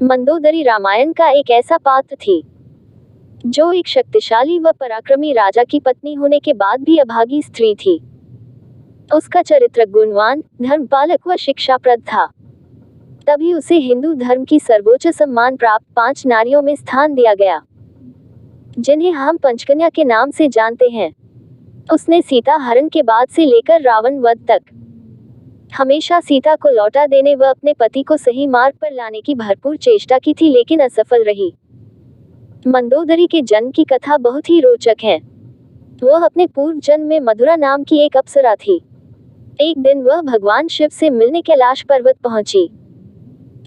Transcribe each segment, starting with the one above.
मंदोदरी रामायण का एक ऐसा पात्र थी जो एक शक्तिशाली व पराक्रमी राजा की पत्नी होने के बाद भी अभागी स्त्री थी। उसका चरित्र गुणवान, धर्मपालक व शिक्षाप्रद था। तभी उसे हिंदू धर्म की सर्वोच्च सम्मान प्राप्त 5 नारियों में स्थान दिया गया, जिन्हें हम पंचकन्या के नाम से जानते हैं। उसने सीता हरण के बाद से लेकर रावण वध तक हमेशा सीता को लौटा देने व अपने पति को सही मार्ग पर लाने की भरपूर चेष्टा की थी, लेकिन असफल रही। मंदोदरी के जन्म की कथा बहुत ही रोचक है। वह अपने पूर्व जन्म में मधुरा नाम की एक अप्सरा थी। एक दिन वह भगवान शिव से मिलने कैलाश पर्वत पहुंची।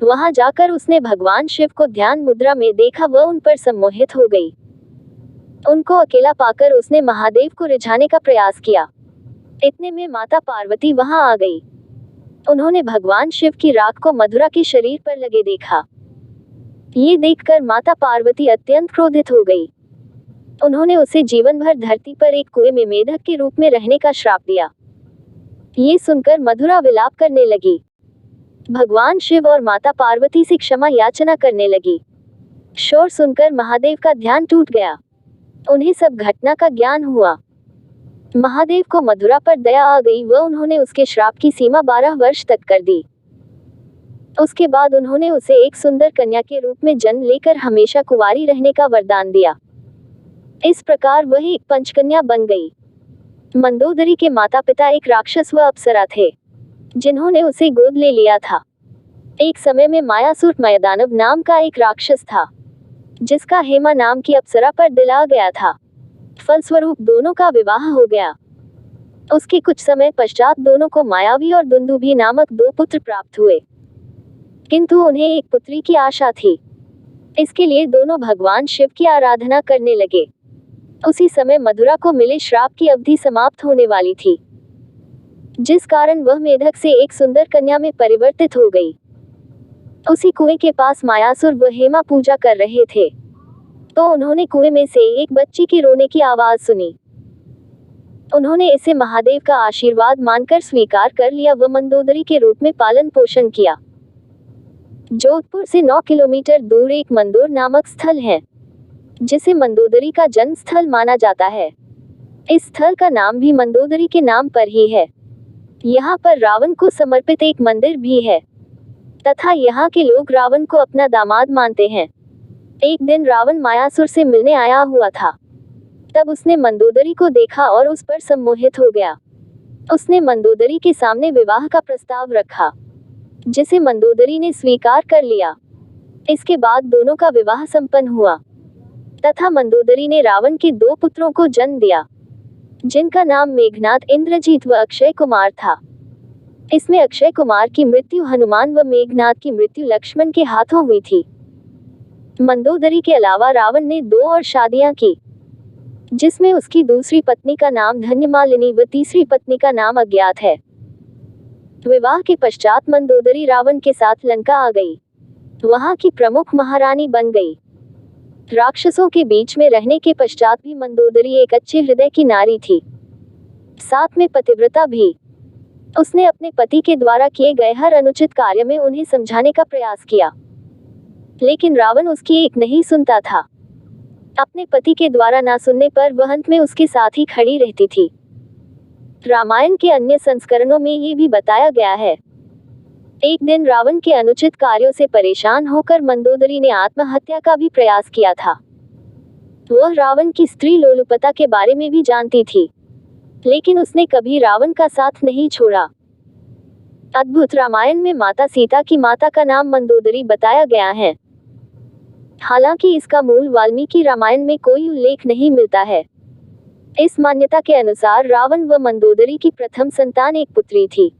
वहां जाकर उसने भगवान शिव को ध्यान मुद्रा में देखा व उन पर सम्मोहित हो गई। उनको अकेला पाकर उसने महादेव को रिझाने का प्रयास किया। इतने में माता पार्वती वहां आ गई। उन्होंने भगवान शिव की राख को मधुरा के शरीर पर लगे देखा। ये देखकर माता पार्वती अत्यंत क्रोधित हो गई। उन्होंने उसे जीवन भर धरती पर एक कुएं में मेढक के रूप में रहने का श्राप दिया। ये सुनकर मधुरा विलाप करने लगी। भगवान शिव और माता पार्वती से क्षमा याचना करने लगी। शोर सुनकर महादेव का ध्यान टूट गया। उन्हें सब घटना का ज्ञान हुआ। महादेव को मधुरा पर दया आ गई व उन्होंने उसके श्राप की सीमा 12 वर्ष तक कर दी। उसके बाद उन्होंने उसे एक सुंदर कन्या के रूप में जन्म लेकर हमेशा कुंवारी रहने का वरदान दिया। इस प्रकार वह एक पंचकन्या बन गई। मंदोदरी के माता पिता एक राक्षस व अप्सरा थे, जिन्होंने उसे गोद ले लिया था। एक समय में मायासुर मयदानव नाम का एक राक्षस था, जिसका हेमा नाम की अप्सरा पर दिल आ गया था। फलस्वरूप दोनों का विवाह हो गया। उसके कुछ समय पश्चात दोनों को मायावी और दुंदुभी नामक 2 पुत्र प्राप्त हुए, किंतु उन्हें एक पुत्री की आशा थी। इसके लिए दोनों भगवान शिव की आराधना करने लगे। उसी समय मधुरा को मिले श्राप की अवधि समाप्त होने वाली थी, जिस कारण वह मेढक से एक सुंदर कन्या में परिवर्तित हो गई। उसी कुएं के पास मायासुर व हेमा पूजा कर रहे थे, तो उन्होंने कुएं में से एक बच्ची की रोने की आवाज सुनी। उन्होंने इसे महादेव का आशीर्वाद मानकर स्वीकार कर लिया व मंदोदरी के रूप में पालन पोषण किया। जोधपुर से 9 किलोमीटर दूर एक मंदोर नामक स्थल है, जिसे मंदोदरी का जन्म स्थल माना जाता है। इस स्थल का नाम भी मंदोदरी के नाम पर ही है। यहाँ पर रावण को समर्पित एक मंदिर भी है, तथा यहाँ के लोग रावण को अपना दामाद मानते हैं। एक दिन रावण मायासुर से मिलने आया हुआ था। तब उसने मंदोदरी को देखा और उस पर सम्मोहित हो गया। उसने मंदोदरी के सामने विवाह का प्रस्ताव रखा, जिसे मंदोदरी ने स्वीकार कर लिया। इसके बाद दोनों का विवाह संपन्न हुआ, तथा मंदोदरी ने रावण के 2 पुत्रों को जन्म दिया, जिनका नाम मेघनाद, इंद्रजीत व अक्षय कुमार था। इसमें अक्षय कुमार की मृत्यु हनुमान व मेघनाद की मृत्यु लक्ष्मण के हाथों हुई थी। मंदोदरी के अलावा रावण ने 2 और शादियां की, जिसमें उसकी दूसरी पत्नी का नाम धन्यमालिनी व तीसरी पत्नी का नाम अज्ञात है। विवाह के पश्चात मंदोदरी रावण के साथ लंका आ गई। वहां की प्रमुख महारानी बन गई। राक्षसों के बीच में रहने के पश्चात भी मंदोदरी एक अच्छे हृदय की नारी थी, साथ में पतिव्रता भी। उसने अपने पति के द्वारा किए गए हर अनुचित कार्य में उन्हें समझाने का प्रयास किया, लेकिन रावण उसकी एक नहीं सुनता था। अपने पति के द्वारा ना सुनने पर वह अंत में उसके साथ ही खड़ी रहती थी। रामायण के अन्य संस्करणों में ये भी बताया गया है। एक दिन रावण के अनुचित कार्यों से परेशान होकर मंदोदरी ने आत्महत्या का भी प्रयास किया था। वह रावण की स्त्री लोलुपता के बारे में भी जानती थी, लेकिन उसने कभी रावण का साथ नहीं छोड़ा। अद्भुत रामायण में माता सीता की माता का नाम मंदोदरी बताया गया है। हालांकि इसका मूल वाल्मीकि रामायण में कोई उल्लेख नहीं मिलता है। इस मान्यता के अनुसार रावण व मंदोदरी की प्रथम संतान एक पुत्री थी।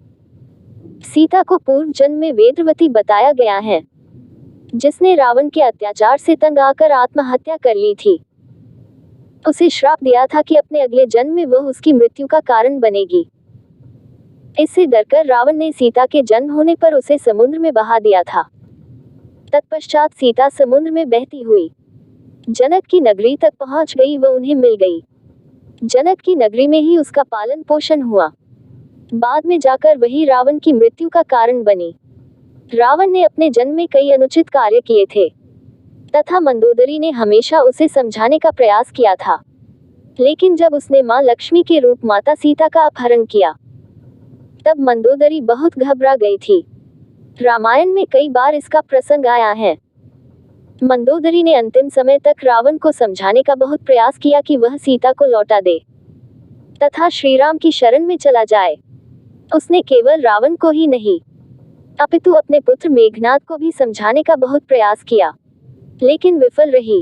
सीता को पूर्व जन्म में वेदवती बताया गया है, जिसने रावण के अत्याचार से तंग आकर आत्महत्या कर ली थी। उसे श्राप दिया था कि अपने अगले जन्म में वह उसकी मृत्यु का कारण बनेगी। इससे डरकर रावण ने सीता के जन्म होने पर उसे समुद्र में बहा दिया था। तत्पश्चात सीता समुद्र में बहती हुई जनक की नगरी तक पहुंच गई व उन्हें मिल गई। जनक की नगरी में ही उसका पालन पोषण हुआ। बाद में जाकर वही रावण की मृत्यु का कारण बनी। रावण ने अपने जन्म में कई अनुचित कार्य किए थे तथा मंदोदरी ने हमेशा उसे समझाने का प्रयास किया था, लेकिन जब उसने मां लक्ष्मी के रूप माता सीता का अपहरण किया तब मंदोदरी बहुत घबरा गई थी। रामायण में कई बार इसका प्रसंग आया है। मंदोदरी ने अंतिम समय तक रावण को समझाने का बहुत प्रयास किया कि वह सीता को लौटा दे तथा श्री राम की शरण में चला जाए। उसने केवल रावण को ही नहीं अपितु अपने पुत्र मेघनाद को भी समझाने का बहुत प्रयास किया, लेकिन विफल रही।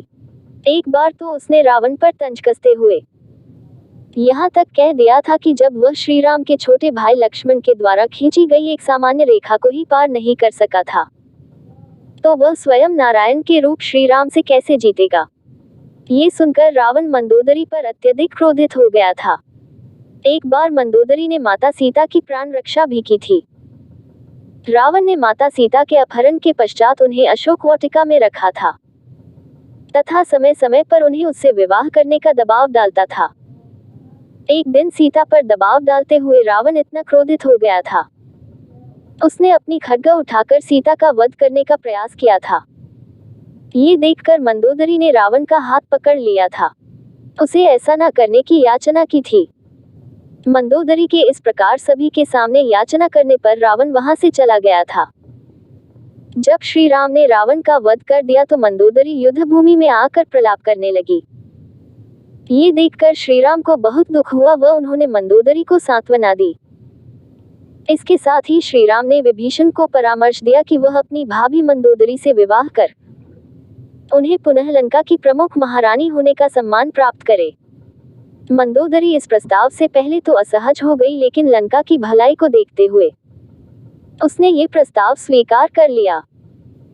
एक बार तो उसने रावण पर तंज कसते हुए यहाँ तक कह दिया था कि जब वह श्री राम के छोटे भाई लक्ष्मण के द्वारा खींची गई एक सामान्य रेखा को ही पार नहीं कर सका था, तो वह स्वयं नारायण के रूप श्री राम से कैसे जीतेगा। ये सुनकर रावण मंदोदरी पर अत्यधिक क्रोधित हो गया था। एक बार मंदोदरी ने माता सीता की प्राण रक्षा भी की थी। रावण ने माता सीता के अपहरण के पश्चात उन्हें अशोक वाटिका में रखा था तथा समय समय पर उन्हें उससे विवाह करने का दबाव डालता था। एक दिन सीता पर दबाव डालते हुए रावण इतना क्रोधित हो गया था, उसने अपनी खड्ग उठाकर सीता का वध करने का प्रयास किया था। ये देखकर मंदोदरी ने रावण का हाथ पकड़ लिया था, उसे ऐसा न करने की याचना की थी। मंदोदरी के इस प्रकार सभी के सामने याचना करने पर रावण वहां से चला गया था। जब श्री राम ने रावण का वध कर दिया तो मंदोदरी युद्ध भूमि में आकर प्रलाप करने लगी। ये देखकर श्री राम को बहुत दुख हुआ व उन्होंने मंदोदरी को सांत्वना दी। इसके साथ ही श्री राम ने विभीषण को परामर्श दिया कि वह अपनी भाभी मंदोदरी से विवाह कर उन्हें पुनः लंका की प्रमुख महारानी होने का सम्मान प्राप्त करे। मंदोदरी इस प्रस्ताव से पहले तो असहज हो गई, लेकिन लंका की भलाई को देखते हुए उसने ये प्रस्ताव स्वीकार कर लिया।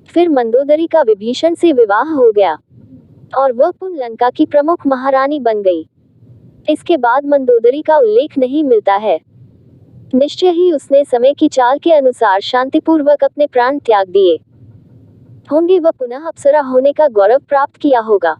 फिर मंदोदरी का विभीषण से विवाह हो गया और वह पुनः लंका की प्रमुख महारानी बन गई। इसके बाद मंदोदरी का उल्लेख नहीं मिलता है। निश्चय ही उसने समय की चाल के अनुसार शांतिपूर्वक अपने प्राण त्याग दिए होंगे व पुनः अप्सरा होने का गौरव प्राप्त किया होगा।